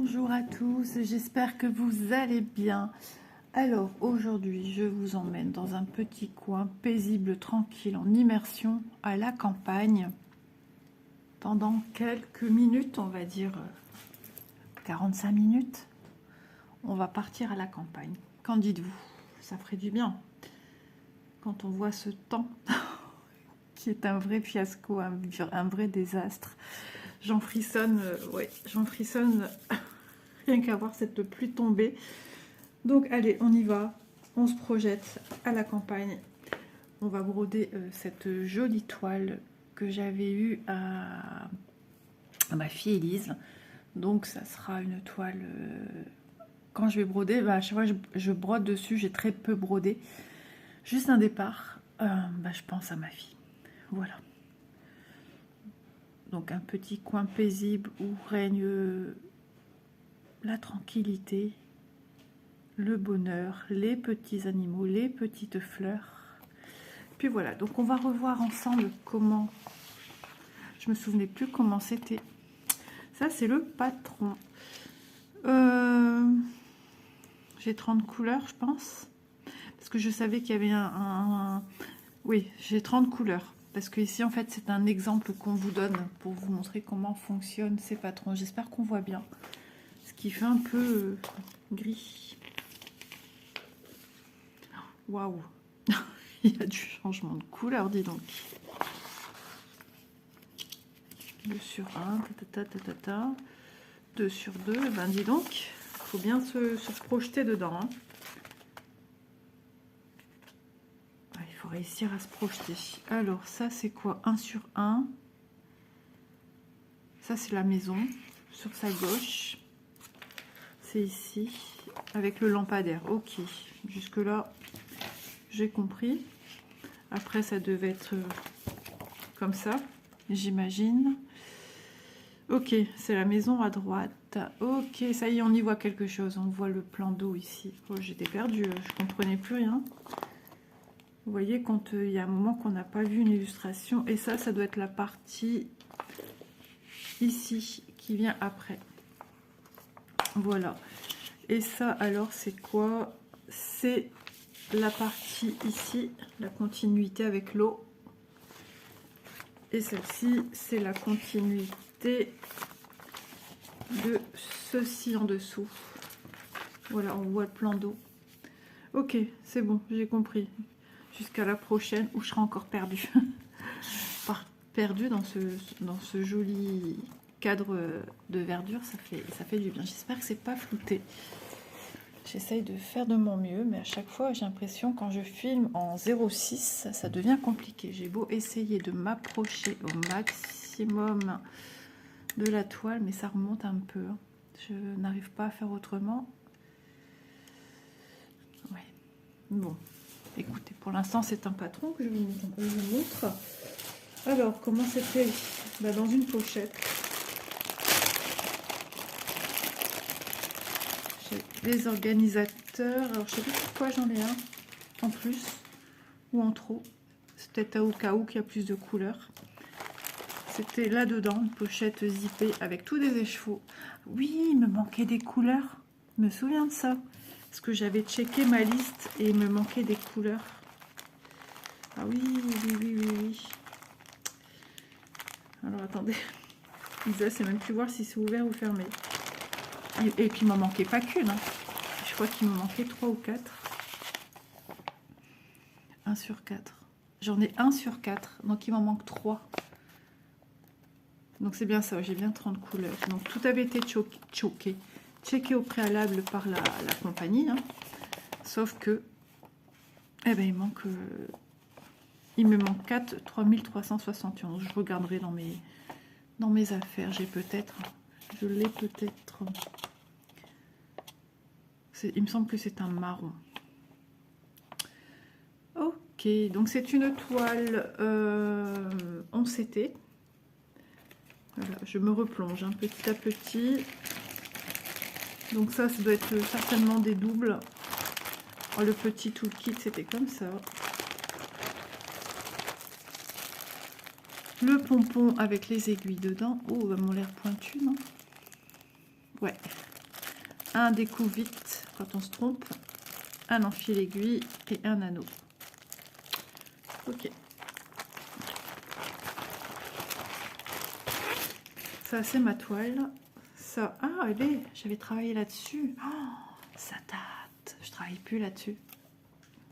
Bonjour à tous, j'espère que vous allez bien. Alors aujourd'hui je vous emmène dans un petit coin paisible, tranquille, en immersion à la campagne. Pendant quelques minutes, on va dire 45 minutes, on va partir à la campagne. Qu'en dites-vous? Ça ferait du bien. Quand on voit ce temps qui est un vrai fiasco, un vrai désastre. J'en frissonne, ouais, j'en frissonne rien qu'à voir cette pluie tomber. Donc allez, on y va, on se projette à la campagne. On va broder cette jolie toile que j'avais eue à ma fille Élise. Donc ça sera une toile, quand je vais broder, à chaque fois je brode dessus, j'ai très peu brodé. Juste un départ, je pense à ma fille. Voilà. Donc un petit coin paisible où règne la tranquillité, le bonheur, les petits animaux, les petites fleurs. Puis voilà, donc on va revoir ensemble comment, je me souvenais plus comment c'était. Ça c'est le patron. J'ai 30 couleurs je pense, parce que je savais qu'il y avait oui, j'ai 30 couleurs. Parce que ici, en fait, c'est un exemple qu'on vous donne pour vous montrer comment fonctionnent ces patrons. J'espère qu'on voit bien. Ce qui fait un peu gris. Waouh! Il y a du changement de couleur, dis donc. 2 sur 1, 2 sur 2, ben dis donc. Il faut bien se projeter dedans. Hein. Il faut réussir à se projeter. Alors, ça, c'est quoi? 1 sur 1. Ça, c'est la maison, sur sa gauche. C'est ici, avec le lampadaire. Ok, jusque-là, j'ai compris. Après, ça devait être comme ça, j'imagine. Ok, c'est la maison à droite. Ok, ça y est, on y voit quelque chose. On voit le plan d'eau ici. Oh, j'étais perdue, je comprenais plus rien. Vous voyez, quand il y a un moment qu'on n'a pas vu une illustration. Et ça doit être la partie ici, qui vient après. Voilà. Et ça, alors, c'est quoi? C'est la partie ici, la continuité avec l'eau. Et celle-ci, c'est la continuité de ceci en dessous. Voilà, on voit le plan d'eau. Ok, c'est bon, j'ai compris. Jusqu'à la prochaine, où je serai encore perdue. Perdue dans ce joli cadre de verdure, ça fait du bien. J'espère que c'est pas flouté. J'essaye de faire de mon mieux, mais à chaque fois, j'ai l'impression, quand je filme en 0,6, ça devient compliqué. J'ai beau essayer de m'approcher au maximum de la toile, mais ça remonte un peu. Je n'arrive pas à faire autrement. Ouais. Bon, écoutez, pour l'instant, c'est un patron que je vous montre. Alors, comment c'était? Dans une pochette. Les organisateurs, alors je sais pas pourquoi j'en ai un en plus ou en trop, c'est peut-être au cas où qu'il y a plus de couleurs. C'était là dedans, une pochette zippée avec tous des écheveaux. Oui, il me manquait des couleurs, je me souviens de ça, parce que j'avais checké ma liste et il me manquait des couleurs. Ah oui. Alors attendez, Isa sait même plus voir si c'est ouvert ou fermé. Et puis il m'en manquait pas qu'une. Hein. Je crois qu'il me manquait 3 ou 4. 1 sur 4. J'en ai 1 sur 4. Donc il m'en manque 3. Donc c'est bien ça. J'ai bien 30 couleurs. Donc tout avait été checké au préalable par la compagnie. Hein. Sauf que il me manque 4, 3371. Je regarderai dans mes affaires. Je l'ai peut-être. Il me semble que c'est un marron. Ok, donc c'est une toile en CT. Voilà, je me replonge petit à petit. Donc ça doit être certainement des doubles. Oh, le petit toolkit, c'était comme ça. Le pompon avec les aiguilles dedans. Oh, elles m'ont l'air pointues, non? Ouais, un découpe-vite quand on se trompe, un enfile-aiguille et un anneau. Ok. Ça, c'est ma toile. Ça, ah, elle est, j'avais travaillé là-dessus. Oh, ça date. Je travaille plus là-dessus.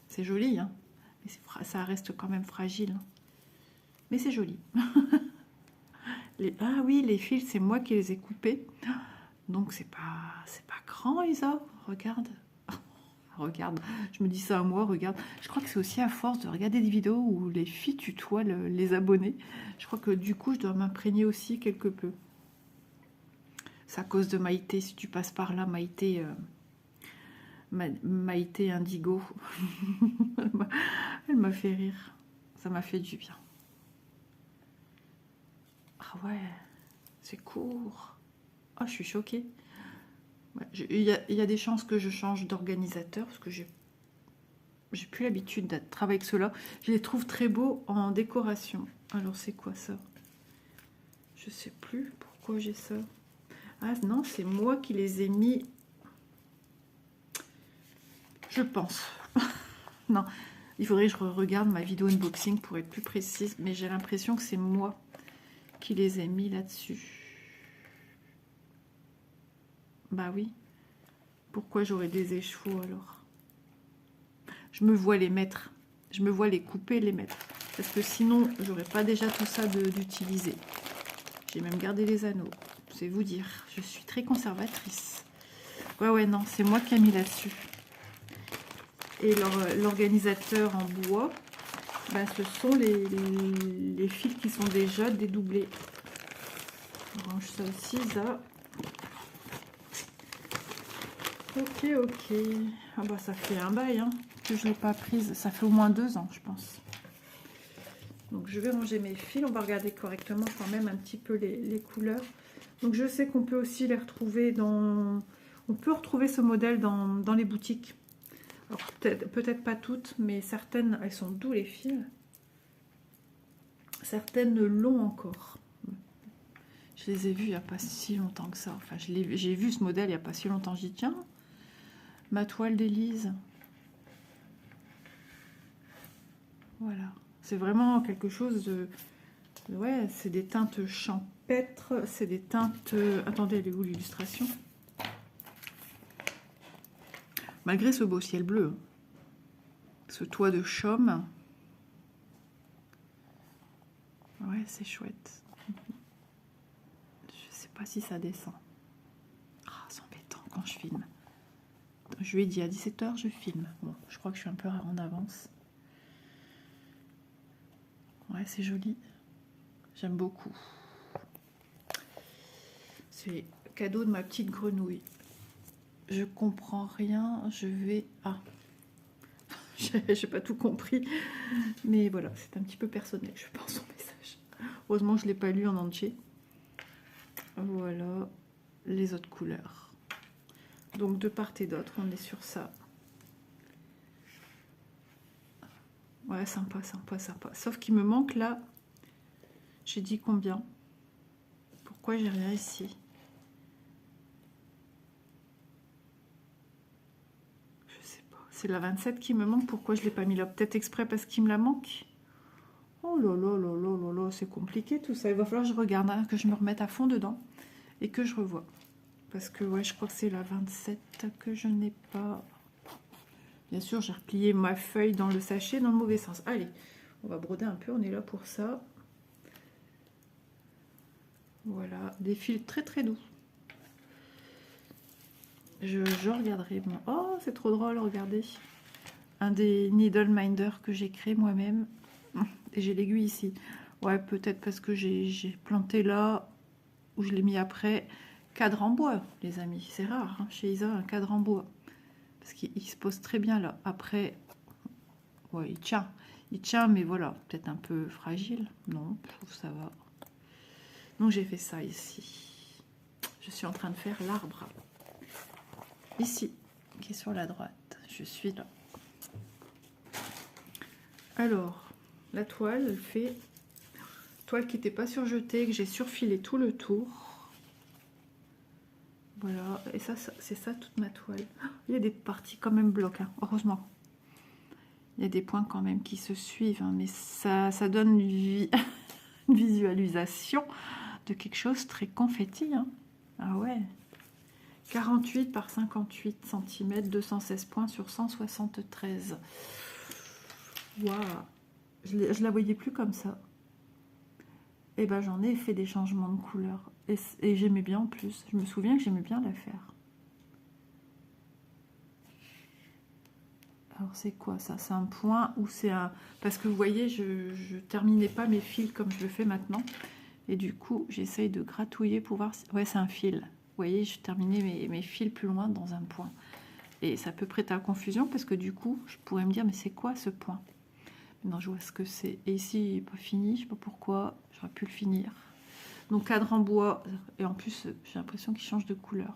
C'est joli, hein. Mais ça reste quand même fragile. Mais c'est joli. Ah oui, les fils, c'est moi qui les ai coupés. Donc c'est pas grand, Isa. Regarde. Regarde, je me dis ça à moi, regarde. Je crois que c'est aussi à force de regarder des vidéos où les filles tutoient les abonnés. Je crois que du coup, je dois m'imprégner aussi quelque peu. C'est à cause de Maïté, si tu passes par là, Maïté, Maïté Indigo. Elle m'a fait rire. Ça m'a fait du bien. Ah ouais, c'est court. Ah, je suis choquée. Ouais, il y a des chances que je change d'organisateur parce que j'ai plus l'habitude de travailler avec ceux-là. Je les trouve très beaux en décoration. Alors, c'est quoi ça? Je sais plus pourquoi j'ai ça. Ah non, c'est moi qui les ai mis. Je pense. Non, il faudrait que je regarde ma vidéo unboxing pour être plus précise. Mais j'ai l'impression que c'est moi qui les ai mis là-dessus. Bah oui. Pourquoi j'aurais des échevaux alors? Je me vois les mettre. Je me vois les couper et les mettre. Parce que sinon, j'aurais pas déjà tout ça d'utiliser. J'ai même gardé les anneaux. C'est vous dire. Je suis très conservatrice. Ouais, non, c'est moi qui ai mis là-dessus. Et l'organisateur en bois, ben, ce sont les fils qui sont déjà dédoublés. On range ça aussi, ça. Ok. Ah bah ça fait un bail, hein, que je ne l'ai pas prise. Ça fait au moins 2 ans, je pense. Donc je vais ranger mes fils. On va regarder correctement quand même un petit peu les couleurs. Donc je sais qu'on peut aussi les retrouver dans... On peut retrouver ce modèle dans les boutiques. Alors peut-être pas toutes, mais certaines, elles sont doux les fils. Certaines l'ont encore. Je les ai vues il n'y a pas si longtemps que ça. Enfin, j'ai vu ce modèle il n'y a pas si longtemps. J'y tiens. Ma toile d'Élise. Voilà. C'est vraiment quelque chose de... Ouais, c'est des teintes champêtres. C'est des teintes... Attendez, elle est où l'illustration? Malgré ce beau ciel bleu. Ce toit de chaume. Ouais, c'est chouette. Je sais pas si ça descend. Ah, c'est embêtant quand je filme. Je lui ai dit à 17 h, je filme. Bon, je crois que je suis un peu en avance. Ouais, c'est joli. J'aime beaucoup. C'est cadeau de ma petite grenouille. Je comprends rien. Je vais... Ah, j'ai pas tout compris. Mais voilà, c'est un petit peu personnel, je pense, son message. Heureusement, je ne l'ai pas lu en entier. Voilà les autres couleurs. Donc, de part et d'autre, on est sur ça. Ouais, sympa. Sauf qu'il me manque là... J'ai dit combien? Pourquoi j'ai rien ici? Je sais pas. C'est la 27 qui me manque. Pourquoi je ne l'ai pas mis là? Peut-être exprès parce qu'il me la manque. Oh là, c'est compliqué tout ça. Il va falloir que je regarde, hein, que je me remette à fond dedans et que je revoie. Parce que ouais, je crois que c'est la 27 que je n'ai pas. Bien sûr, j'ai replié ma feuille dans le sachet dans le mauvais sens. Allez, on va broder un peu, on est là pour ça. Voilà, des fils très très doux. Je regarderai. Bon. Oh, c'est trop drôle, regardez. Un des Needle Minder que j'ai créé moi-même. Et j'ai l'aiguille ici. Ouais, peut-être parce que j'ai planté là, où je l'ai mis après. Cadre en bois, les amis. C'est rare, hein, chez Isa, un cadre en bois. Parce qu'il se pose très bien là. Après, ouais, il tient. Il tient, mais voilà, peut-être un peu fragile. Non, je trouve que ça va. Donc j'ai fait ça ici. Je suis en train de faire l'arbre. Ici, qui est sur la droite. Je suis là. Alors, la toile, elle fait... Toile qui n'était pas surjetée, que j'ai surfilé tout le tour. Voilà, et ça c'est ça toute ma toile. Il y a des parties quand même bloquées, hein, heureusement. Il y a des points quand même qui se suivent, hein, mais ça donne une visualisation de quelque chose très confetti. Hein. Ah ouais. 48 par 58 cm, 216 points sur 173. Waouh. Je la voyais plus comme ça. Et ben j'en ai fait des changements de couleur. Et j'aimais bien en plus. Je me souviens que j'aimais bien la faire. Alors c'est quoi ça? C'est un point ou c'est un... Parce que vous voyez, je terminais pas mes fils comme je le fais maintenant. Et du coup, j'essaye de gratouiller pour voir si... Ouais, c'est un fil. Vous voyez, je terminais mes fils plus loin dans un point. Et ça peut prêter à confusion parce que du coup, je pourrais me dire, mais c'est quoi ce point? Maintenant, je vois ce que c'est. Et ici, il n'est pas fini, je sais pas pourquoi. J'aurais pu le finir. Donc, cadre en bois. Et en plus, j'ai l'impression qu'il change de couleur.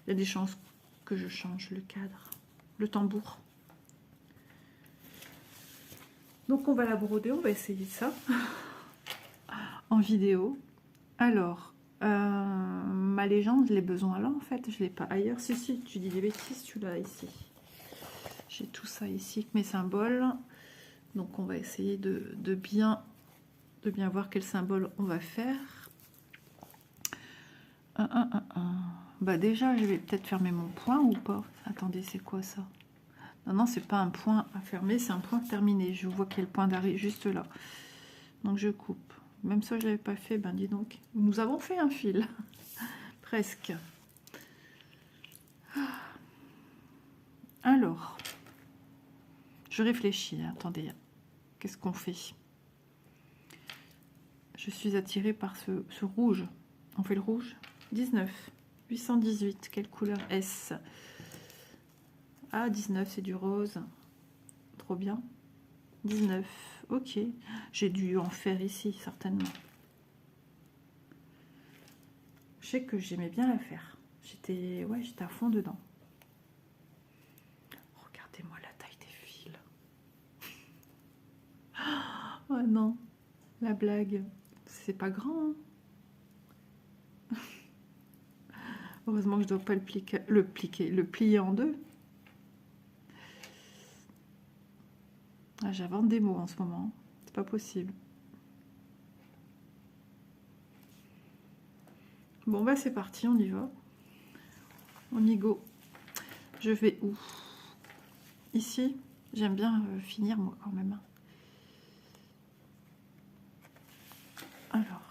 Il y a des chances que je change le cadre. Le tambour. Donc, on va la broder. On va essayer ça en vidéo. Alors, ma légende, je l'ai besoin là, en fait. Je l'ai pas ailleurs. Si, tu dis des bêtises, tu l'as ici. J'ai tout ça ici, avec mes symboles. Donc, on va essayer de bien voir quel symbole on va faire. Bah déjà, je vais peut-être fermer mon point ou pas. Attendez, c'est quoi ça? Non, c'est pas un point à fermer, c'est un point terminé. Je vois quel point d'arrêt juste là. Donc, je coupe. Même ça, je l'avais pas fait. Ben, dis donc. Nous avons fait un fil. Presque. Alors, je réfléchis. Attendez. Qu'est-ce qu'on fait? Je suis attirée par ce rouge. On fait le rouge. 19. 818. Quelle couleur est-ce? Ah, 19, c'est du rose. Trop bien. 19. Ok. J'ai dû en faire ici, certainement. Je sais que j'aimais bien la faire. J'étais à fond dedans. Regardez-moi la taille des fils. Oh non, la blague. C'est pas grand. Hein. Heureusement que je dois pas le plier en deux. Ah, j'invente des mots en ce moment. C'est pas possible. Bon bah c'est parti, on y va. On y go. Je vais où? Ici. J'aime bien finir moi quand même. Alors,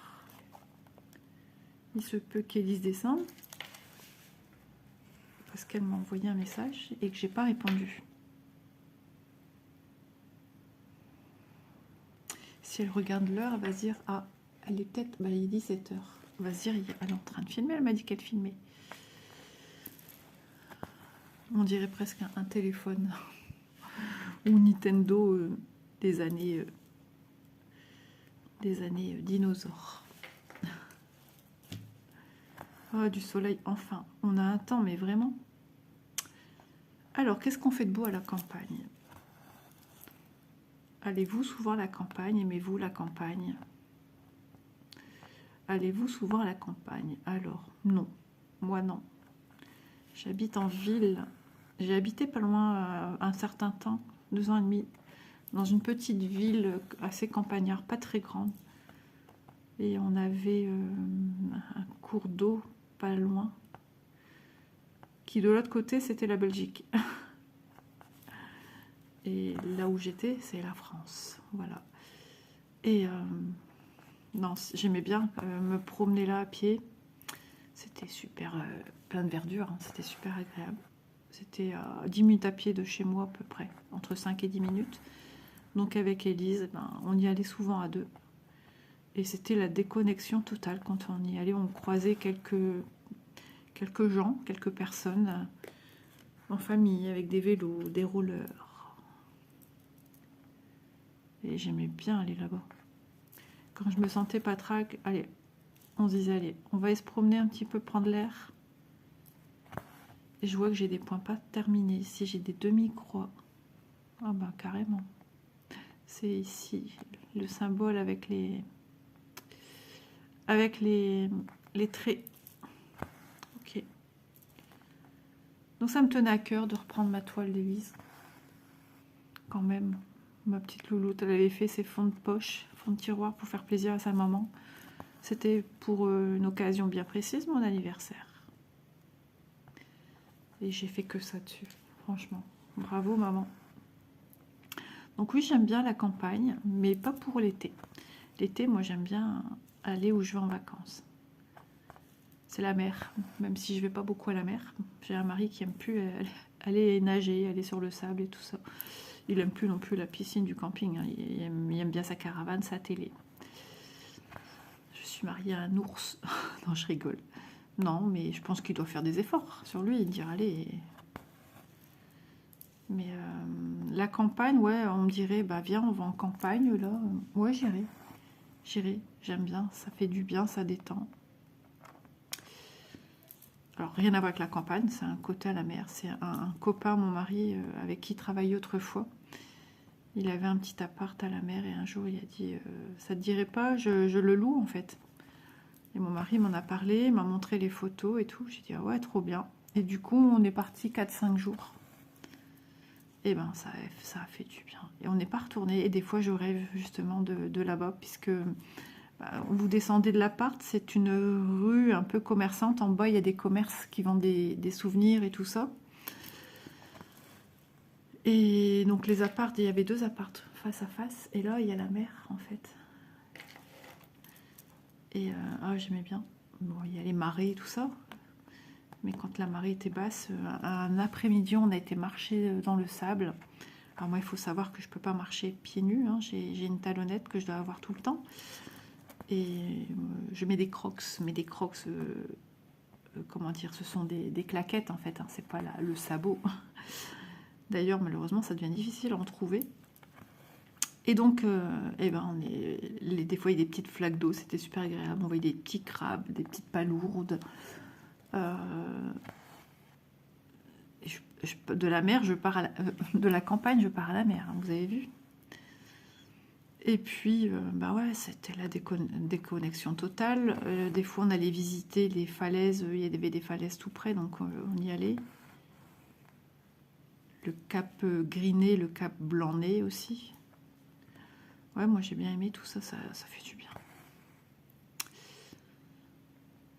il se peut qu'Élise descende parce qu'elle m'a envoyé un message et que j'ai pas répondu. Si elle regarde l'heure, elle va se dire, ah, elle est peut-être, bah, il est 17 h. Elle va se dire, elle est en train de filmer, elle m'a dit qu'elle filmait. On dirait presque un téléphone ou Nintendo des années dinosaures. Oh, du soleil, enfin. On a un temps, mais vraiment. Alors, qu'est-ce qu'on fait de beau à la campagne? Allez-vous souvent à la campagne? Aimez-vous la campagne? Allez-vous souvent à la campagne? Alors, non. Moi, non. J'habite en ville. J'ai habité pas loin un certain temps, 2 ans et demi, dans une petite ville assez campagnarde, pas très grande. Et on avait un cours d'eau pas loin, qui de l'autre côté, c'était la Belgique. Et là où j'étais, c'est la France. Voilà. Et non, j'aimais bien me promener là à pied. C'était super, plein de verdure, hein, c'était super agréable. C'était à 10 minutes à pied de chez moi à peu près, entre 5 et 10 minutes. Donc avec Élise, ben, on y allait souvent à deux. Et c'était la déconnexion totale quand on y allait. On croisait quelques gens, quelques personnes en famille, avec des vélos, des rollers. Et j'aimais bien aller là-bas. Quand je me sentais patraque, allez, on se disait, allez, on va aller se promener un petit peu, prendre l'air. Et je vois que j'ai des points pas terminés. Ici, j'ai des demi-croix. Ah ben, carrément. C'est ici, le symbole avec les traits. Donc ça me tenait à cœur de reprendre ma toile Lévis. Quand même, ma petite louloute, elle avait fait ses fonds de poche, fonds de tiroir pour faire plaisir à sa maman. C'était pour une occasion bien précise, mon anniversaire. Et j'ai fait que ça dessus, franchement. Bravo maman. Donc oui, j'aime bien la campagne, mais pas pour l'été. L'été, moi j'aime bien aller où je vais en vacances. C'est la mer, même si je vais pas beaucoup à la mer. J'ai un mari qui aime plus aller nager, aller sur le sable et tout ça. Il aime plus non plus la piscine du camping, hein. Il aime bien sa caravane, sa télé. Je suis mariée à un ours. Non, je rigole. Non, mais je pense qu'il doit faire des efforts sur lui et dire allez. Mais la campagne, ouais, on me dirait, bah viens, on va en campagne là. Ouais, j'irai. J'irai, j'aime bien, ça fait du bien, ça détend. Alors, rien à voir avec la campagne, c'est un côté à la mer. C'est un copain, mon mari, avec qui il travaillait autrefois. Il avait un petit appart à la mer et un jour, il a dit ça te dirait pas, je le loue en fait. Et mon mari m'en a parlé, m'a montré les photos et tout. J'ai dit ah ouais, trop bien. Et du coup, on est parti 4-5 jours. Et ben, ça a fait du bien. Et on n'est pas retourné. Et des fois, je rêve justement de là-bas, puisque vous descendez de l'appart, c'est une rue un peu commerçante. En bas, il y a des commerces qui vendent des souvenirs et tout ça. Et donc les apparts, il y avait 2 apparts face à face. Et là, il y a la mer, en fait. Et j'aimais bien. Bon, il y a les marées et tout ça. Mais quand la marée était basse, un après-midi, on a été marcher dans le sable. Alors moi, il faut savoir que je ne peux pas marcher pieds nus. Hein. J'ai une talonnette que je dois avoir tout le temps. Et je mets des crocs. Mais des crocs, comment dire, ce sont des claquettes, en fait. Hein. C'est pas le sabot. D'ailleurs, malheureusement, ça devient difficile à en trouver. Et donc, des fois, il y a des petites flaques d'eau. C'était super agréable. On voyait des petits crabes, des petites palourdes. De la mer, de la campagne, je pars à la mer, hein, vous avez vu. Et puis, ouais, c'était la déconnexion totale. Des fois, on allait visiter les falaises. Il y avait des falaises tout près, donc on y allait. Le cap Griné, le cap Blanc-Nez aussi. Ouais, moi j'ai bien aimé tout ça, ça fait du bien.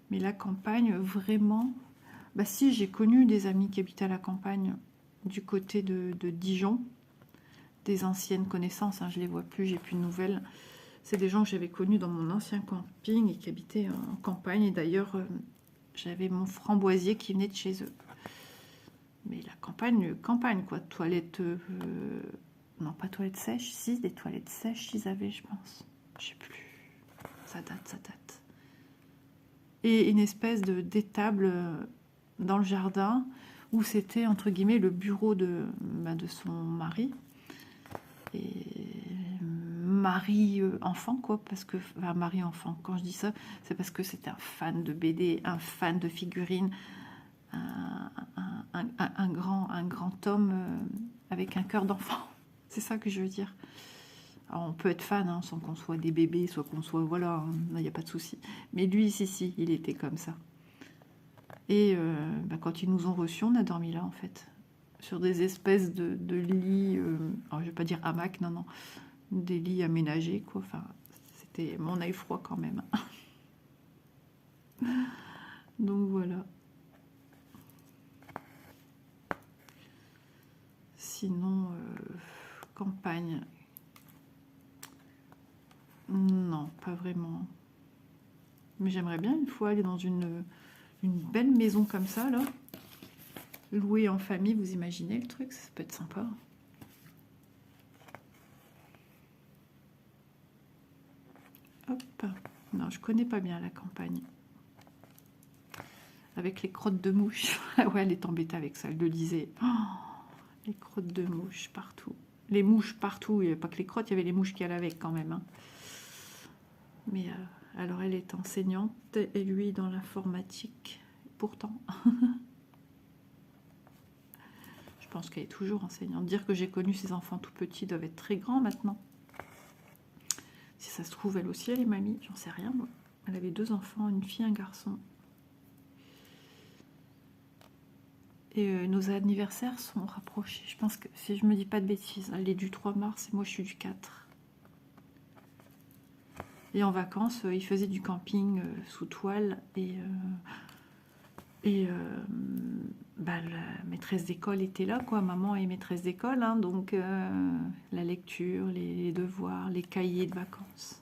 Mais la campagne, vraiment... Bah si, j'ai connu des amis qui habitaient à la campagne du côté de Dijon, des anciennes connaissances, hein, je les vois plus, j'ai plus de nouvelles. C'est des gens que j'avais connus dans mon ancien camping et qui habitaient en campagne. Et d'ailleurs, j'avais mon framboisier qui venait de chez eux. Mais la campagne, quoi, toilette... non, pas toilette sèche, si, des toilettes sèches, ils avaient, je pense. Je sais plus. Ça date. Et une espèce d'étable dans le jardin où c'était, entre guillemets, le bureau de son mari. Et mari-enfant, quoi, parce que... Enfin, mari-enfant, quand je dis ça, c'est parce que c'était un fan de BD, un fan de figurines, un grand homme avec un cœur d'enfant. C'est ça que je veux dire. Alors, on peut être fan, hein, sans qu'on soit des bébés, soit qu'on soit... Voilà, il n'y a pas de souci. Mais lui, si, il était comme ça. Et quand ils nous ont reçus, on a dormi là, en fait. Sur des espèces de lits... alors, je vais pas dire hamac, non. Des lits aménagés, quoi. Enfin, c'était... On a eu froid quand même. Donc, voilà. Sinon, campagne... Non, pas vraiment. Mais j'aimerais bien une fois aller dans une belle maison comme ça, là. Louer en famille, vous imaginez le truc, ça peut être sympa. Hop. Non, je connais pas bien la campagne. Avec les crottes de mouches. Ouais, elle est embêtée avec ça, elle le disait. Oh, les crottes de mouches partout. Les mouches partout, il n'y avait pas que les crottes, il y avait les mouches qui allaient avec quand même. Hein. Mais alors elle est enseignante et lui dans l'informatique. Pourtant. Je pense qu'elle est toujours enseignante. Dire que j'ai connu ses enfants tout petits doivent être très grands maintenant. Si ça se trouve, elle aussi, elle est mamie, j'en sais rien. Moi. Elle avait 2 enfants, une fille, un garçon. Et nos anniversaires sont rapprochés. Je pense que, si je me dis pas de bêtises, elle est du 3 mars et moi je suis du 4. Et en vacances, il faisait du camping sous toile. Bah, la maîtresse d'école était là, quoi. Maman est maîtresse d'école, hein, donc la lecture, les devoirs, les cahiers de vacances.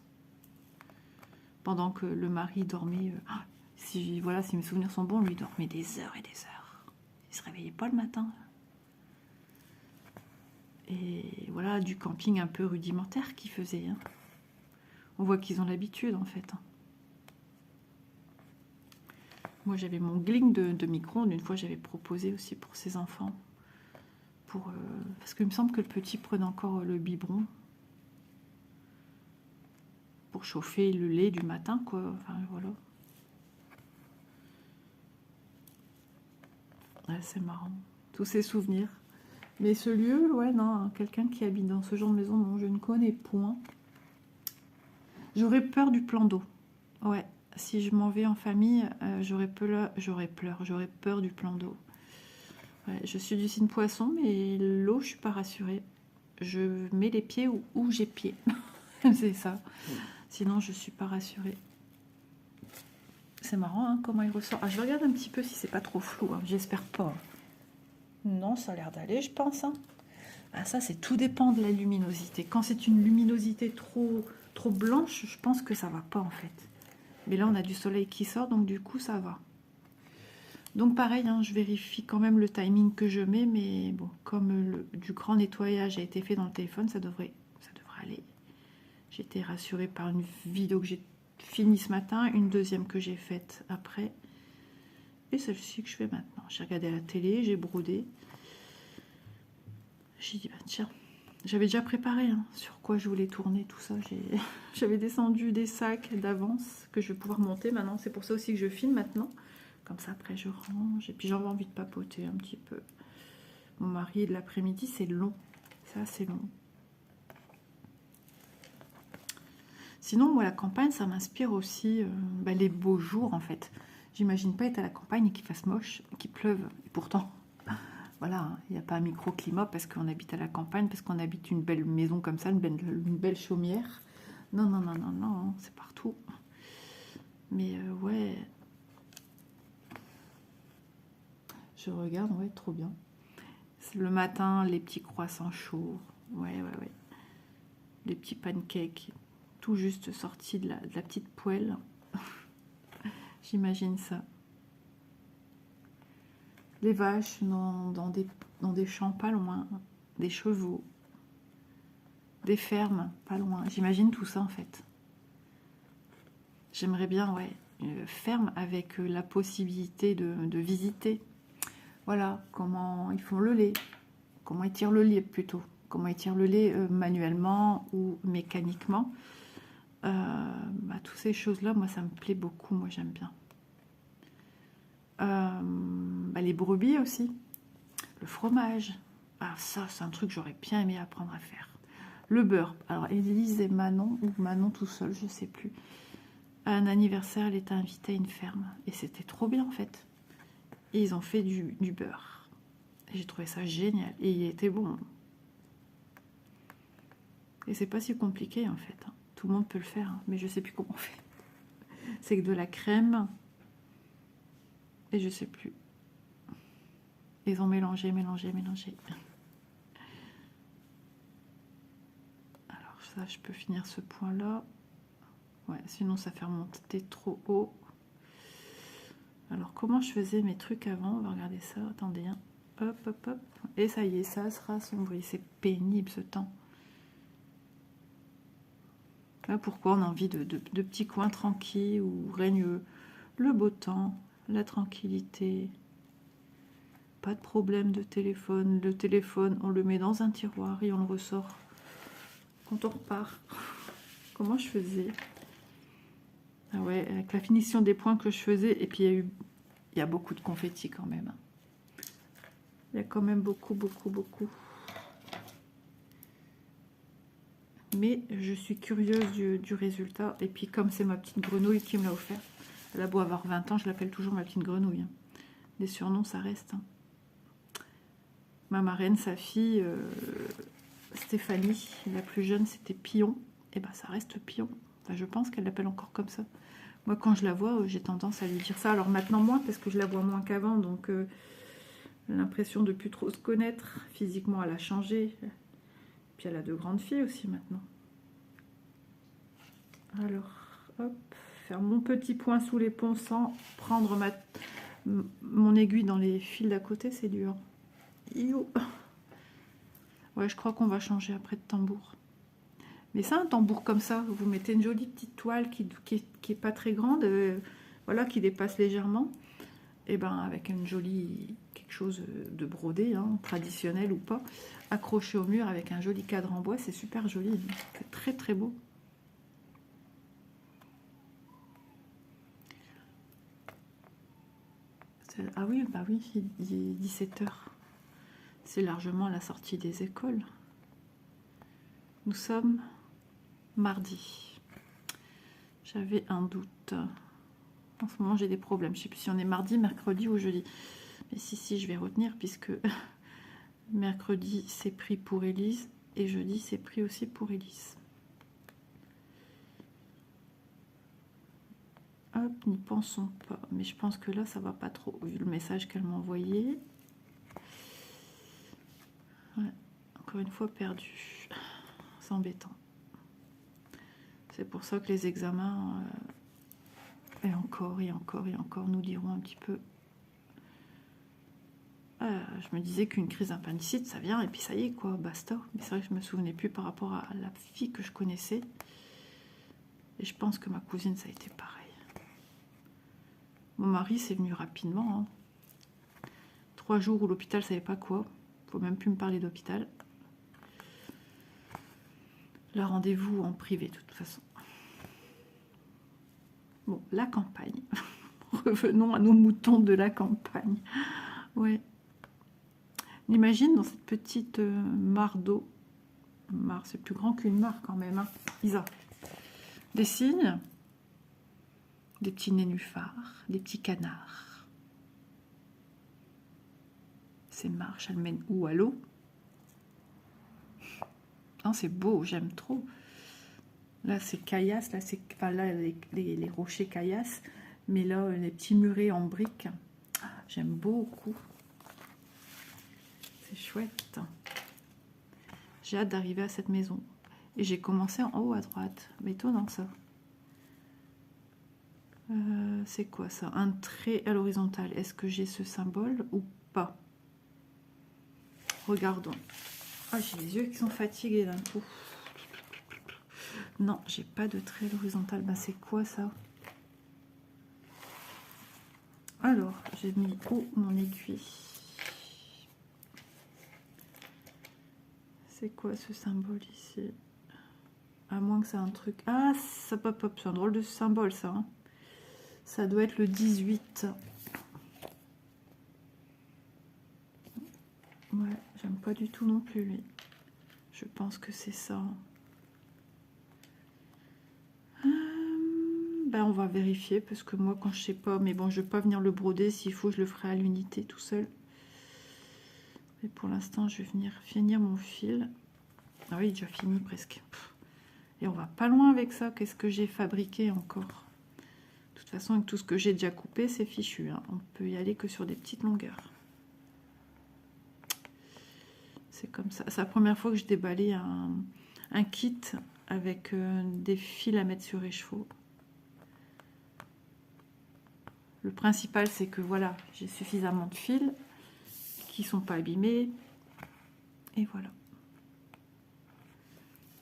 Pendant que le mari dormait, si mes souvenirs sont bons, lui dormait des heures et des heures. Il se réveillait pas le matin. Et voilà, du camping un peu rudimentaire qu'ils faisaient. Hein. On voit qu'ils ont l'habitude, en fait. Hein. Moi, j'avais mon gling de micro-ondes. Une fois, j'avais proposé aussi pour ses enfants. Parce qu'il me semble que le petit prenait encore le biberon. Pour chauffer le lait du matin, quoi. Enfin, voilà. Ouais, c'est marrant. Tous ces souvenirs. Mais ce lieu, ouais, non, quelqu'un qui habite dans ce genre de maison, non, je ne connais point. J'aurais peur du plan d'eau. Ouais, si je m'en vais en famille, j'aurais peur du plan d'eau. Ouais, je suis du signe poisson, mais l'eau, je suis pas rassurée. Je mets les pieds où j'ai pied. C'est ça. Sinon, je suis pas rassurée. C'est marrant, hein, comment il ressort. Ah, je regarde un petit peu si c'est pas trop flou. Hein. J'espère pas. Non, ça a l'air d'aller, je pense. Hein. Ah, ça, c'est tout dépend de la luminosité. Quand c'est une luminosité trop blanche, je pense que ça va pas, en fait. Mais là, on a du soleil qui sort, donc du coup, ça va. Donc pareil, hein, je vérifie quand même le timing que je mets, mais bon, comme du grand nettoyage a été fait dans le téléphone, ça devrait aller. J'ai été rassurée par une vidéo que j'ai finie ce matin, une deuxième que j'ai faite après, et celle-ci que je fais maintenant. J'ai regardé la télé, j'ai brodé. J'ai dit, bah, tiens, j'avais déjà préparé hein, sur quoi je voulais tourner, tout ça. J'avais descendu des sacs d'avance que je vais pouvoir monter maintenant. C'est pour ça aussi que je filme maintenant. Comme ça, après, je range. Et puis, j'avais envie de papoter un petit peu. Mon mari, de l'après-midi, c'est long. C'est assez long. Sinon, moi, la campagne, ça m'inspire aussi les beaux jours, en fait. J'imagine pas être à la campagne et qu'il fasse moche, qu'il pleuve. Et pourtant, voilà, il n'y a pas un microclimat parce qu'on habite à la campagne, parce qu'on habite une belle maison comme ça, une belle chaumière. Non, non, non, non, non, c'est partout. Mais ouais... Je regarde, ouais, trop bien. Le matin, les petits croissants chauds. Ouais. Les petits pancakes, tout juste sortis de la petite poêle. J'imagine ça. Les vaches dans des champs pas loin. Des chevaux. Des fermes pas loin. J'imagine tout ça, en fait. J'aimerais bien, ouais, une ferme avec la possibilité de visiter. Voilà, comment ils font le lait, comment ils tirent le lait plutôt, comment ils tirent le lait manuellement ou mécaniquement. Toutes ces choses-là, moi, ça me plaît beaucoup, moi, j'aime bien. Les brebis aussi, le fromage. Ah, ça, c'est un truc que j'aurais bien aimé apprendre à faire. Le beurre. Alors, Élise et Manon, ou Manon tout seul, je sais plus. À un anniversaire, elle était invitée à une ferme. Et c'était trop bien, en fait. Et ils ont fait du beurre. Et j'ai trouvé ça génial. Et il était bon. Et c'est pas si compliqué, en fait. Hein. Tout le monde peut le faire, hein, mais je sais plus comment on fait. C'est que de la crème. Et je sais plus. Ils ont mélangé. Alors ça, je peux finir ce point-là. Ouais, sinon ça fait remonter trop haut. Alors, comment je faisais mes trucs avant? On va regarder ça. Attendez, hein. Hop. Et ça y est, ça sera sombre. C'est pénible, ce temps. Là, pourquoi on a envie de petits coins tranquilles où règne le beau temps, la tranquillité. Pas de problème de téléphone. Le téléphone, on le met dans un tiroir et on le ressort quand on repart. Comment je faisais? Ah ouais, avec la finition des points que je faisais, et puis il y a beaucoup de confettis quand même. Il y a quand même beaucoup. Mais je suis curieuse du résultat. Et puis comme c'est ma petite grenouille qui me l'a offert, elle a beau avoir 20 ans, je l'appelle toujours ma petite grenouille. Les surnoms, ça reste. Hein. Ma marraine, sa fille, Stéphanie, la plus jeune, c'était Pion. Et ben ça reste Pion. Enfin, je pense qu'elle l'appelle encore comme ça. Moi, quand je la vois, j'ai tendance à lui dire ça. Alors maintenant, moins, parce que je la vois moins qu'avant. Donc, l'impression de plus trop se connaître. Physiquement, elle a changé. Puis, elle a de grandes filles aussi maintenant. Alors, hop, faire mon petit point sous les ponts sans prendre mon aiguille dans les fils d'à côté, c'est dur. Iou. Ouais, je crois qu'on va changer après de tambour. Mais ça, un tambour comme ça, vous mettez une jolie petite toile qui est pas très grande, voilà, qui dépasse légèrement, et ben avec une jolie quelque chose de brodé, hein, traditionnel ou pas, accroché au mur avec un joli cadre en bois, c'est super joli, c'est très très beau. Ah oui, bah oui, il est 17 h. C'est largement la sortie des écoles. Nous sommes mardi. J'avais un doute. En ce moment, j'ai des problèmes. Je ne sais plus si on est mardi, mercredi ou jeudi. Mais si, je vais retenir puisque mercredi, c'est pris pour Élise et jeudi, c'est pris aussi pour Élise. Hop, n'y pensons pas. Mais je pense que là, ça va pas trop, vu le message qu'elle m'a envoyé. Ouais, encore une fois perdu. C'est embêtant. C'est pour ça que les examens, et encore, nous diront un petit peu. Je me disais qu'une crise d'appendicite, ça vient, et puis ça y est, quoi, basta. Mais c'est vrai que je me souvenais plus par rapport à la fille que je connaissais. Et je pense que ma cousine, ça a été pareil. Mon mari, c'est venu rapidement. Hein. 3 jours où l'hôpital ne savait pas quoi. Faut même plus me parler d'hôpital. Là, rendez-vous en privé, de toute façon. Bon, la campagne. Revenons à nos moutons de la campagne. Ouais. On imagine dans cette petite mare d'eau. Mare, c'est plus grand qu'une mare quand même. Hein. Isa. Des cygnes. Des petits nénuphars. Des petits canards. Ces marches, elles mènent où? À l'eau? C'est beau, j'aime trop. Là, c'est caillasse. Là, c'est, enfin, là les rochers caillasse. Mais là, les petits murets en briques. J'aime beaucoup. C'est chouette. J'ai hâte d'arriver à cette maison. Et j'ai commencé en haut à droite. Mais étonnant ça. C'est quoi ça? Un trait à l'horizontale. Est-ce que j'ai ce symbole ou pas? Regardons. Ah, j'ai les yeux qui sont fatigués d'un coup. Non, j'ai pas de trait à l'horizontale. Ben, c'est quoi ça? Alors, j'ai mis où mon aiguille? C'est quoi ce symbole ici? À moins que c'est un truc... Ah, ça pop, c'est un drôle de symbole ça. Hein. Ça doit être le 18. Ouais, j'aime pas du tout non plus lui. Je pense que c'est ça. Ben, on va vérifier parce que moi quand je sais pas, mais bon je vais pas venir le broder, s'il faut je le ferai à l'unité tout seul. Mais pour l'instant je vais venir finir mon fil. Ah oui, déjà fini presque. Et on va pas loin avec ça. Qu'est-ce que j'ai fabriqué encore? De toute façon avec tout ce que j'ai déjà coupé c'est fichu. Hein. On peut y aller que sur des petites longueurs. C'est comme ça. C'est la première fois que je déballais un kit avec des fils à mettre sur les chevaux. Le principal, c'est que voilà, j'ai suffisamment de fils qui ne sont pas abîmés. Et voilà.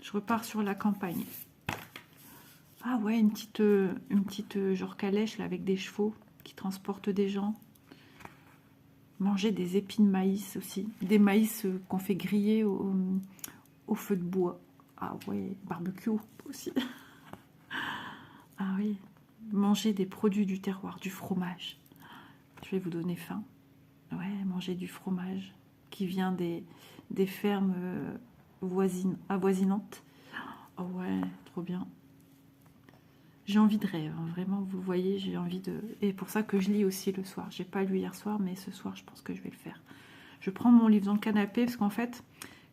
Je repars sur la campagne. Ah ouais, une petite genre calèche là, avec des chevaux qui transportent des gens. Manger des épis de maïs aussi. Des maïs qu'on fait griller au feu de bois. Ah ouais, barbecue aussi. Ah oui. Manger des produits du terroir, du fromage. Je vais vous donner faim. Ouais, manger du fromage qui vient des fermes avoisinantes. Oh ouais, trop bien. J'ai envie de rêve, hein. Vraiment, vous voyez, j'ai envie de... Et pour ça que je lis aussi le soir. J'ai pas lu hier soir, mais ce soir, je pense que je vais le faire. Je prends mon livre dans le canapé parce qu'en fait,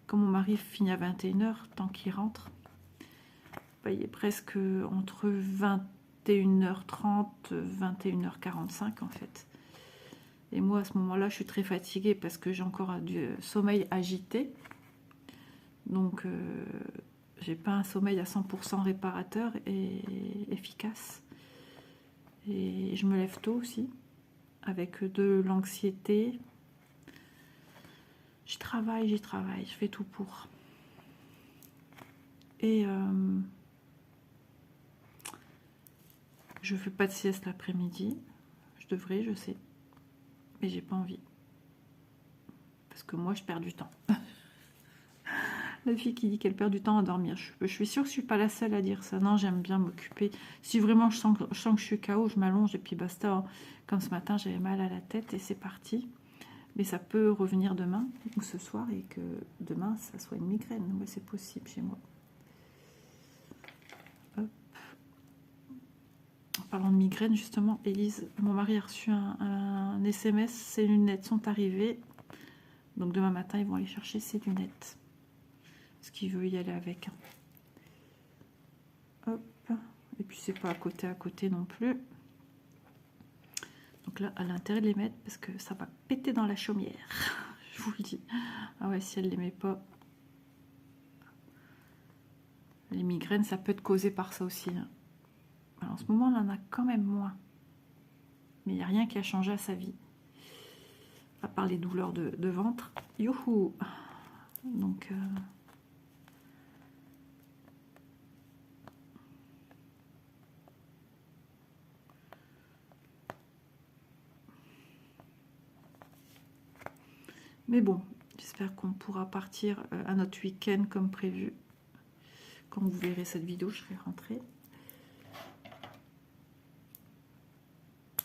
quand mon mari finit à 21h, tant qu'il rentre, bah, il est presque entre 21h30, 21h45 en fait. Et moi, à ce moment-là, je suis très fatiguée parce que j'ai encore du sommeil agité. Donc, j'ai pas un sommeil à 100% réparateur et efficace. Et je me lève tôt aussi, avec de l'anxiété. J'y travaille, je fais tout pour. Et je fais pas de sieste l'après-midi. Je devrais, je sais. Mais j'ai pas envie. Parce que moi, je perds du temps. La fille qui dit qu'elle perd du temps à dormir. Je suis sûre que je suis pas la seule à dire ça. Non, j'aime bien m'occuper. Si vraiment je sens que je suis KO, je m'allonge et puis basta. Hein. Comme ce matin, j'avais mal à la tête et c'est parti. Mais ça peut revenir demain ou ce soir et que demain, ça soit une migraine. Ouais, c'est possible chez moi. Hop. En parlant de migraine, justement, Élise, mon mari a reçu un SMS. Ses lunettes sont arrivées. Donc demain matin, ils vont aller chercher ses lunettes. Parce qu'il veut y aller avec. Hop. Et puis c'est pas à côté non plus. Donc là, elle a intérêt de les mettre parce que ça va péter dans la chaumière. Je vous le dis. Ah ouais, si elle ne les met pas. Les migraines, ça peut être causé par ça aussi. Alors, en ce moment, on en a quand même moins. Mais il n'y a rien qui a changé à sa vie. À part les douleurs de ventre. Youhou! Donc... Mais bon, j'espère qu'on pourra partir à notre week-end comme prévu. Quand vous verrez cette vidéo, je serai rentrée.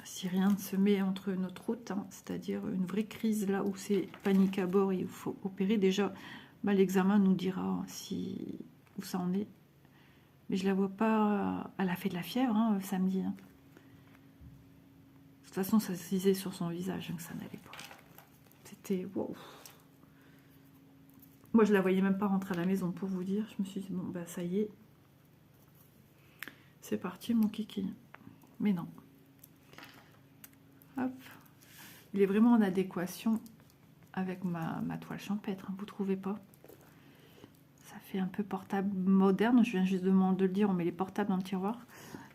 Si rien ne se met entre notre route, hein, c'est-à-dire une vraie crise là où c'est panique à bord et il faut opérer, déjà, bah, l'examen nous dira où ça en est. Mais je la vois pas... Elle a fait de la fièvre hein, samedi. Hein. De toute façon, ça se disait sur son visage hein, que ça n'allait pas. C'était... Wow. Moi, je la voyais même pas rentrer à la maison, pour vous dire. Je me suis dit, bon, bah ça y est. C'est parti, mon kiki. Mais non. Hop. Il est vraiment en adéquation avec ma toile champêtre, hein, vous trouvez pas? Ça fait un peu portable moderne, je viens juste de le dire, on met les portables dans le tiroir.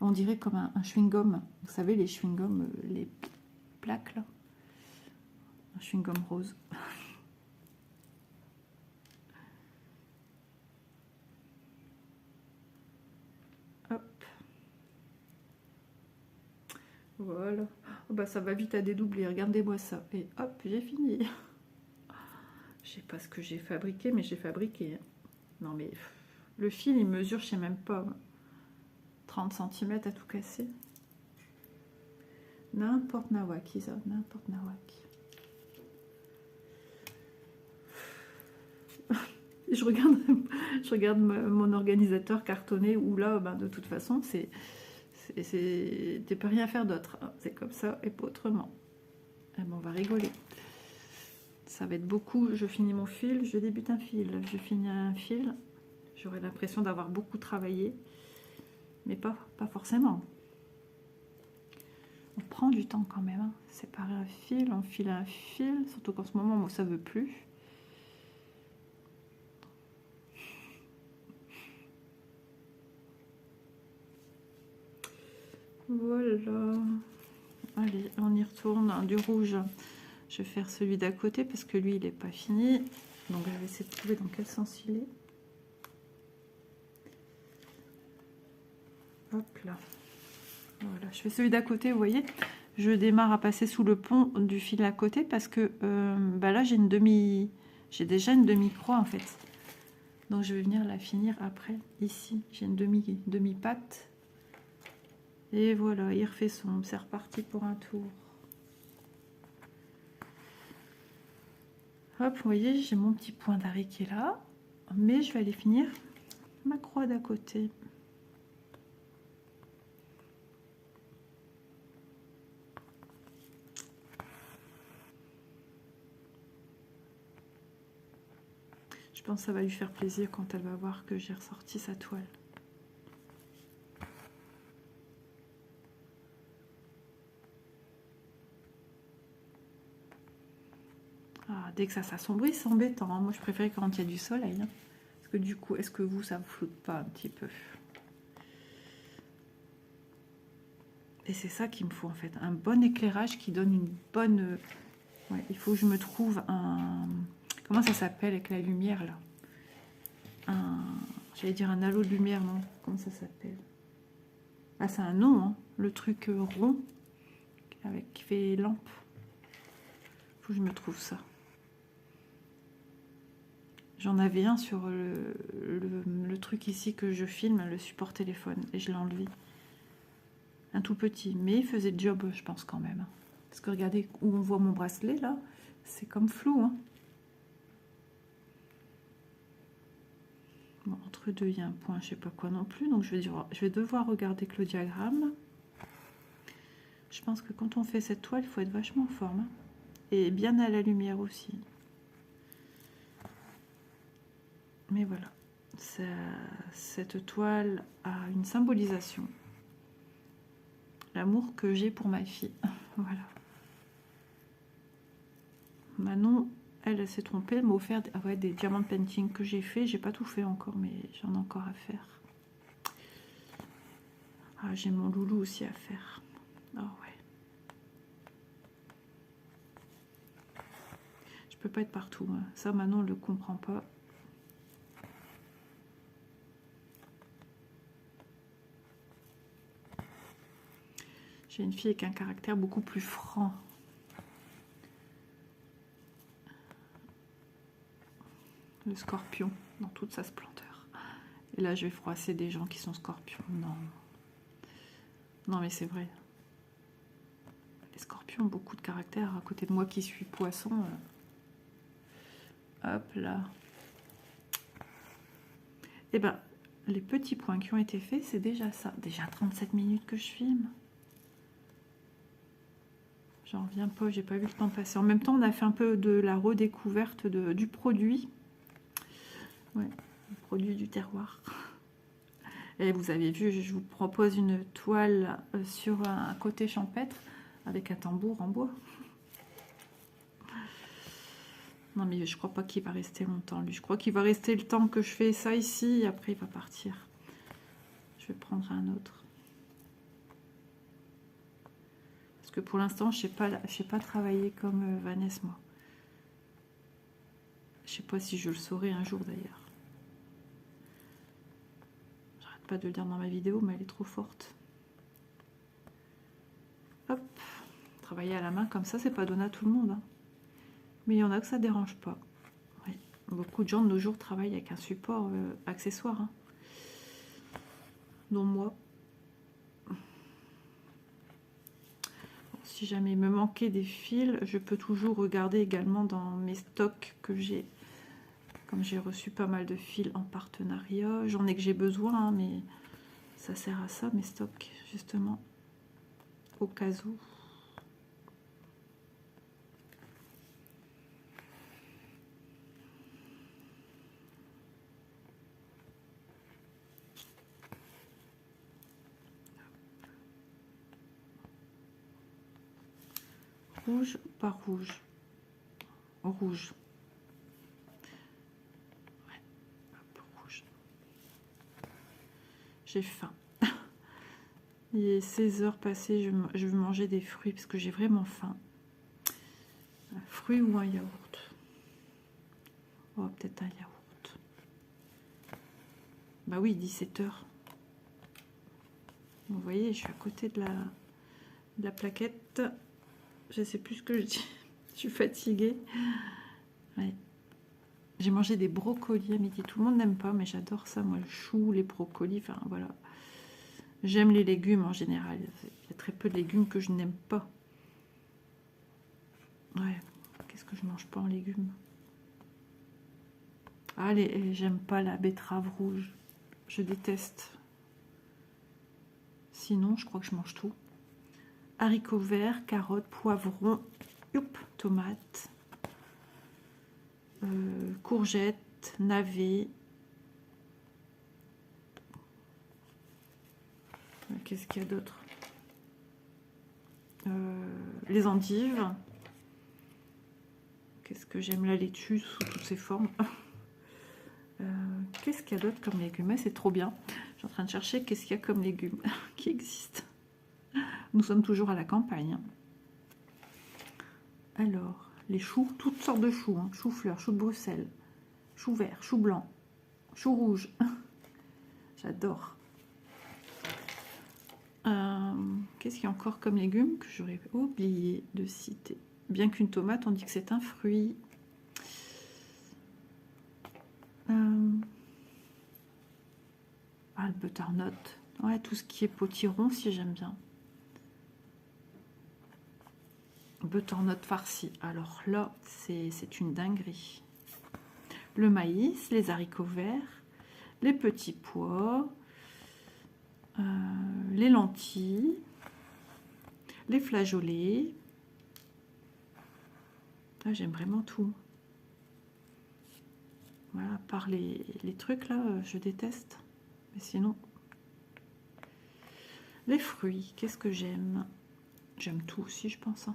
On dirait comme un chewing-gum. Vous savez, les chewing-gums, les plaques, là. Un chewing-gum rose. Hop. Voilà. Oh bah ça va vite à dédoubler, regardez-moi ça. Et hop, j'ai fini. Je sais pas ce que j'ai fabriqué, mais j'ai fabriqué. Non mais le fil, il mesure, je sais même pas, 30 cm à tout casser. N'importe nawak, Isa, n'importe nawak. Je regarde mon organisateur cartonné où là, ben, de toute façon, t'es pas rien à faire d'autre. C'est comme ça et pas autrement. Et ben, on va rigoler. Ça va être beaucoup. Je finis mon fil, je débute un fil. Je finis un fil. J'aurai l'impression d'avoir beaucoup travaillé. Mais pas forcément. On prend du temps quand même. Hein. Séparer un fil, enfiler un fil. Surtout qu'en ce moment, moi, ça veut plus. Voilà. Allez, on y retourne. Du rouge, je vais faire celui d'à côté parce que lui, il n'est pas fini. Donc, je vais essayer de trouver dans quel sens il est. Hop là. Voilà, je fais celui d'à côté, vous voyez. Je démarre à passer sous le pont du fil à côté parce que bah là, j'ai déjà une demi-croix en fait. Donc, je vais venir la finir après. Ici, j'ai une demi-patte. Et voilà, il refait sombre. C'est reparti pour un tour. Hop, vous voyez, j'ai mon petit point d'arrêt qui est là. Mais je vais aller finir ma croix d'à côté. pense que ça va lui faire plaisir quand elle va voir que j'ai ressorti sa toile. Ah, dès que ça s'assombrit, c'est embêtant. Hein. Moi, je préfère quand il y a du soleil. Hein. Parce que du coup, est-ce que vous, ça vous floute pas un petit peu? Et c'est ça qu'il me faut en fait. Un bon éclairage qui donne une bonne... Ouais, il faut que je me trouve un... Comment ça s'appelle avec la lumière là? J'allais dire un halo de lumière, non? Comment ça s'appelle? Ah, c'est un nom, hein. Le truc rond avec qui fait lampe. Faut que je me trouve ça. J'en avais un sur le truc ici que je filme, le support téléphone, et je l'ai enlevé. Un tout petit, mais il faisait le job, je pense quand même. Parce que regardez où on voit mon bracelet là, c'est comme flou. Hein. Bon, entre deux, il y a un point, je sais pas quoi non plus, donc je vais devoir regarder que le diagramme. Je pense que quand on fait cette toile, il faut être vachement en forme. Hein. Et bien à la lumière aussi. Mais voilà, cette toile a une symbolisation. L'amour que j'ai pour ma fille. Voilà. Manon, elle s'est trompée, elle m'a offert des diamants painting que j'ai fait. J'ai pas tout fait encore, mais j'en ai encore à faire. Ah, j'ai mon loulou aussi à faire. Ah ouais. Je peux pas être partout. Hein. Ça, Manon, ne le comprend pas. J'ai une fille avec un caractère beaucoup plus franc. Le scorpion, dans toute sa splendeur. Et là, je vais froisser des gens qui sont scorpions. Non. Non, mais c'est vrai. Les scorpions ont beaucoup de caractère. À côté de moi qui suis poisson. Hop là. Et ben, les petits points qui ont été faits, c'est déjà ça. Déjà 37 minutes que je filme. J'en reviens pas, j'ai pas vu le temps passer. En même temps, on a fait un peu de la redécouverte du produit. Ouais, le produit du terroir. Et vous avez vu, je vous propose une toile sur un côté champêtre avec un tambour en bois. Non mais je crois pas qu'il va rester longtemps lui. Je crois qu'il va rester le temps que je fais ça ici et après il va partir. Je vais prendre un autre. Parce que pour l'instant, je sais pas travailler comme Vanessa, moi. Je sais pas si je le saurai un jour d'ailleurs. J'arrête pas de le dire dans ma vidéo, mais elle est trop forte. Hop, travailler à la main comme ça, c'est pas donné à tout le monde. Hein. Mais il y en a que ça dérange pas. Oui. Beaucoup de gens de nos jours travaillent avec un support accessoire. Hein. Dont moi. Si jamais il me manquait des fils, je peux toujours regarder également dans mes stocks que j'ai. Comme j'ai reçu pas mal de fils en partenariat, j'en ai que j'ai besoin, hein, mais ça sert à ça, mes stocks, justement, au cas où. Rouge ou pas rouge? Rouge. Ouais, un peu rouge. J'ai faim. Il est 16 heures passées, je veux manger des fruits parce que j'ai vraiment faim. Un fruit ou un yaourt? Oh, peut-être un yaourt. Bah oui, 17 heures. Vous voyez, je suis à côté de la plaquette. Je sais plus ce que je dis. Je suis fatiguée. Ouais. J'ai mangé des brocolis à midi. Tout le monde n'aime pas, mais j'adore ça. Moi, le chou, les brocolis, enfin voilà. J'aime les légumes en général. Il y a très peu de légumes que je n'aime pas. Ouais. Qu'est-ce que je mange pas en légumes? Ah, j'aime pas la betterave rouge. Je déteste. Sinon, je crois que je mange tout. Haricots verts, carottes, poivrons, tomates, courgettes, carottes, navets. Qu'est-ce qu'il y a d'autre? Les endives. Qu'est-ce que j'aime? La laitue sous toutes ses formes. Qu'est-ce qu'il y a d'autre comme légumes? C'est trop bien. Je suis en train de chercher qu'est-ce qu'il y a comme légumes qui existent. Nous sommes toujours à la campagne. Alors, les choux, toutes sortes de choux. Hein. Chou-fleur, chou de Bruxelles, chou vert, chou blanc, chou rouge. J'adore. Qu'est-ce qu'il y a encore comme légumes que j'aurais oublié de citer? Bien qu'une tomate, on dit que c'est un fruit. Le butternut. Ouais, tout ce qui est potiron, si j'aime bien. Butternut farci. Alors là, c'est une dinguerie. Le maïs, les haricots verts, les petits pois, les lentilles, les flageolets. Ah, j'aime vraiment tout. Voilà, à part les trucs là, je déteste. Mais sinon, les fruits, qu'est-ce que j'aime? J'aime tout aussi, je pense. Hein.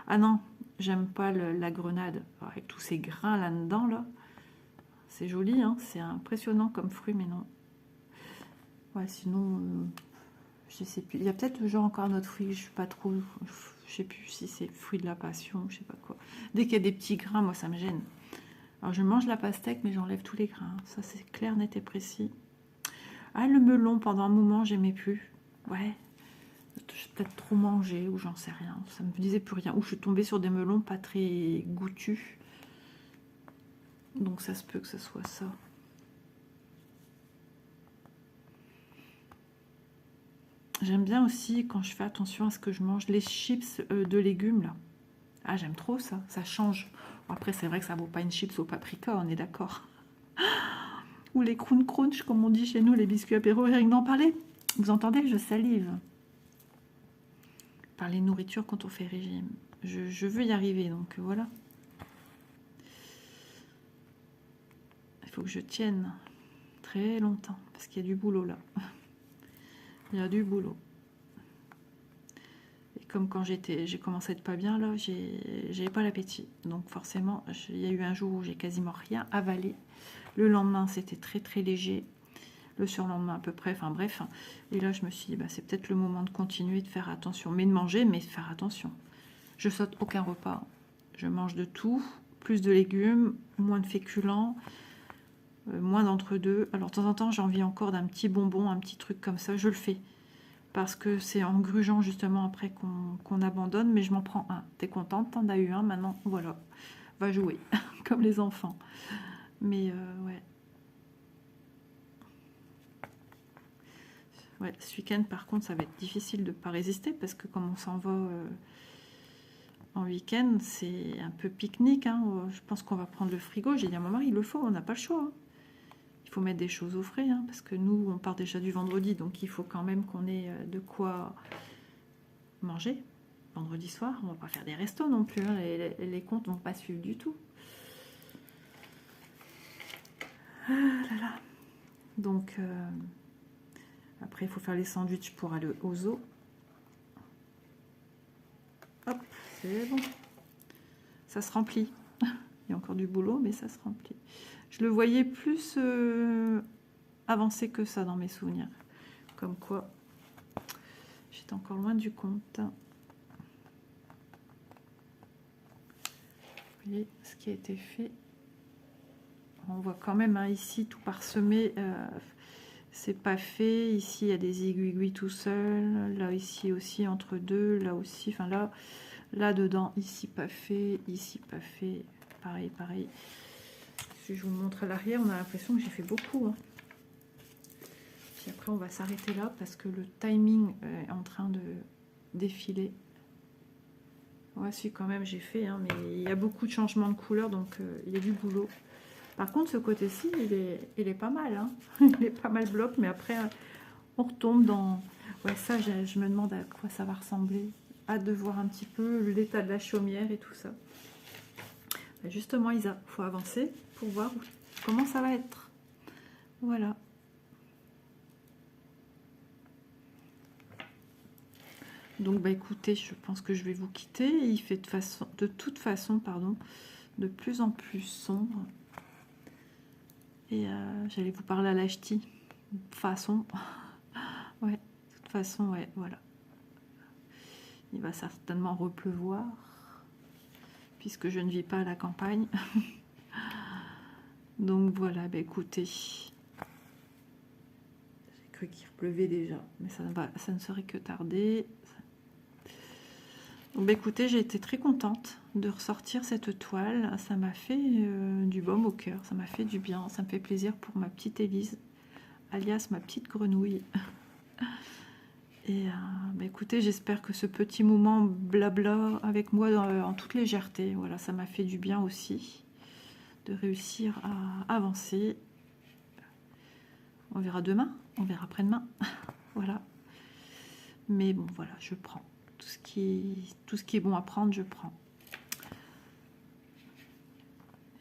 Ah non, j'aime pas la grenade. Avec tous ces grains là-dedans, là. C'est joli, hein, c'est impressionnant comme fruit, mais non. Ouais, sinon, je sais plus. Il y a peut-être genre encore un autre fruit, je suis pas trop... Je sais plus si c'est fruit de la passion, je sais pas quoi. Dès qu'il y a des petits grains, moi, ça me gêne. Alors, je mange la pastèque, mais j'enlève tous les grains. Ça, c'est clair, net et précis. Ah, le melon, pendant un moment, j'aimais plus. Ouais. J'ai peut-être trop mangé, ou j'en sais rien. Ça me disait plus rien. Ou je suis tombée sur des melons pas très goûtus. Donc, ça se peut que ce soit ça. J'aime bien aussi, quand je fais attention à ce que je mange, les chips de légumes, là. Ah, j'aime trop ça. Ça change. Bon, après, c'est vrai que ça vaut pas une chips au paprika, on est d'accord. Ou les Croûte Crunch, comme on dit chez nous, les biscuits apéro, rien que d'en parler. Vous entendez, je salive. Parler nourriture quand on fait régime. Je veux y arriver, donc voilà. Il faut que je tienne très longtemps, parce qu'il y a du boulot là. Il y a du boulot. Et comme quand j'ai commencé à être pas bien, là, j'avais pas l'appétit. Donc forcément, il y a eu un jour où j'ai quasiment rien avalé. Le lendemain, c'était très très léger. Le surlendemain à peu près, enfin bref. Et là, je me suis dit, bah, c'est peut-être le moment de continuer de faire attention. Mais de manger, mais de faire attention. Je saute aucun repas. Je mange de tout. Plus de légumes, moins de féculents, moins d'entre-deux. Alors de temps en temps, j'ai envie encore d'un petit bonbon, un petit truc comme ça. Je le fais. Parce que c'est en grugeant justement après qu'on abandonne. Mais je m'en prends un. T'es contente, t'en as eu un. Maintenant, voilà. Va jouer. Comme les enfants. Mais ouais. Ouais, ce week-end, par contre, ça va être difficile de ne pas résister parce que comme on s'en va en week-end, c'est un peu pique-nique. Hein. Je pense qu'on va prendre le frigo. J'ai dit à mon mari, il le faut, on n'a pas le choix. Hein. Il faut mettre des choses au frais hein, parce que nous, on part déjà du vendredi. Donc, il faut quand même qu'on ait de quoi manger vendredi soir. On ne va pas faire des restos non plus. Hein. Les comptes ne vont pas suivre du tout. Ah là là. Donc... après, il faut faire les sandwichs pour aller au zoo. Hop, c'est bon. Ça se remplit. Il y a encore du boulot, mais ça se remplit. Je le voyais plus avancé que ça dans mes souvenirs. Comme quoi, j'étais encore loin du compte. Vous voyez ce qui a été fait. On voit quand même hein, ici tout parsemé. C'est pas fait. Ici, il y a des aiguilles tout seul. Là, ici aussi, entre deux. Là aussi, enfin là dedans, ici pas fait. Ici pas fait. Pareil, pareil. Si je vous montre à l'arrière, on a l'impression que j'ai fait beaucoup. Hein. Puis après, on va s'arrêter là parce que le timing est en train de défiler. Ouais, si, quand même, j'ai fait. Hein, mais il y a beaucoup de changements de couleur, donc il y a du boulot. Par contre, ce côté-ci, il est pas mal. Hein. Il est pas mal bloc, mais après, on retombe dans... Ouais, ça, je me demande à quoi ça va ressembler. Hâte de voir un petit peu l'état de la chaumière et tout ça. Ben justement, Isa, il faut avancer pour voir comment ça va être. Voilà. Donc bah écoutez, je pense que je vais vous quitter. Il fait de toute façon, pardon, de plus en plus sombre. Et j'allais vous parler à la ch'ti. Façon. Ouais, de toute façon, ouais, voilà. Il va certainement repleuvoir, puisque je ne vis pas à la campagne. Donc voilà, bah écoutez. J'ai cru qu'il pleuvait déjà, mais ça ne serait que tarder. Bah écoutez, j'ai été très contente de ressortir cette toile. Ça m'a fait du baume au cœur, ça m'a fait du bien, ça me fait plaisir pour ma petite Élise, alias ma petite grenouille. Et bah écoutez, j'espère que ce petit moment blabla avec moi en toute légèreté, voilà, ça m'a fait du bien aussi de réussir à avancer. On verra demain, on verra après-demain, voilà. Mais bon, voilà, je prends. Tout ce qui est bon à prendre, je prends.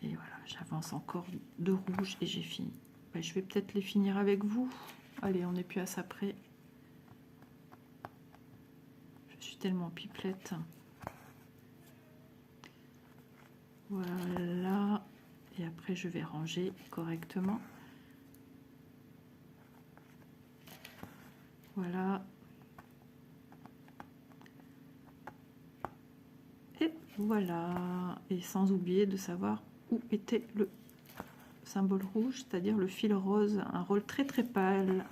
Et voilà, j'avance encore de rouge et j'ai fini. Ben, je vais peut-être les finir avec vous. Allez, on n'est plus à ça près. Je suis tellement pipelette. Voilà. Et après, je vais ranger correctement. Voilà. Et voilà. Et sans oublier de savoir où était le symbole rouge, c'est-à-dire le fil rose, un rôle très très pâle.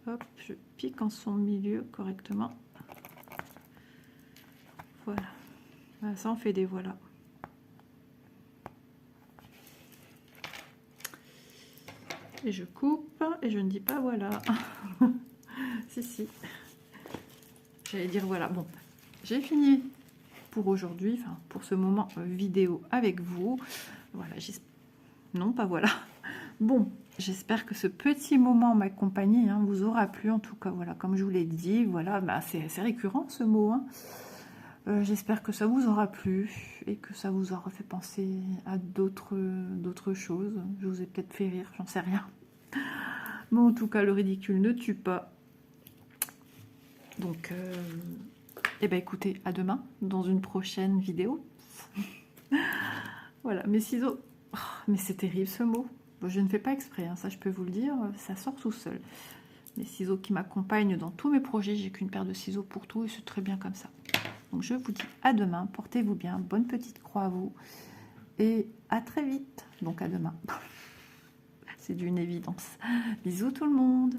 Hop, je pique en son milieu correctement. Voilà. Voilà, ça en fait des voilà. Et je coupe et je ne dis pas voilà. Si, si. J'allais dire voilà. Bon, j'ai fini pour aujourd'hui, enfin pour ce moment vidéo avec vous. Voilà, non, pas voilà. Bon, j'espère que ce petit moment m'accompagner vous aura plu. En tout cas, voilà, comme je vous l'ai dit, voilà, bah, c'est assez récurrent ce mot. J'espère que ça vous aura plu et que ça vous aura fait penser à d'autres choses. Je vous ai peut-être fait rire, j'en sais rien. Mais en tout cas, le ridicule ne tue pas. Donc, eh ben, écoutez, à demain dans une prochaine vidéo. Voilà, mes ciseaux. Oh, mais c'est terrible ce mot. Bon, je ne fais pas exprès, ça je peux vous le dire, ça sort tout seul. Les ciseaux qui m'accompagnent dans tous mes projets, j'ai qu'une paire de ciseaux pour tout et c'est très bien comme ça. Donc je vous dis à demain, portez-vous bien, bonne petite croix à vous et à très vite. Donc à demain. C'est d'une évidence. Bisous tout le monde.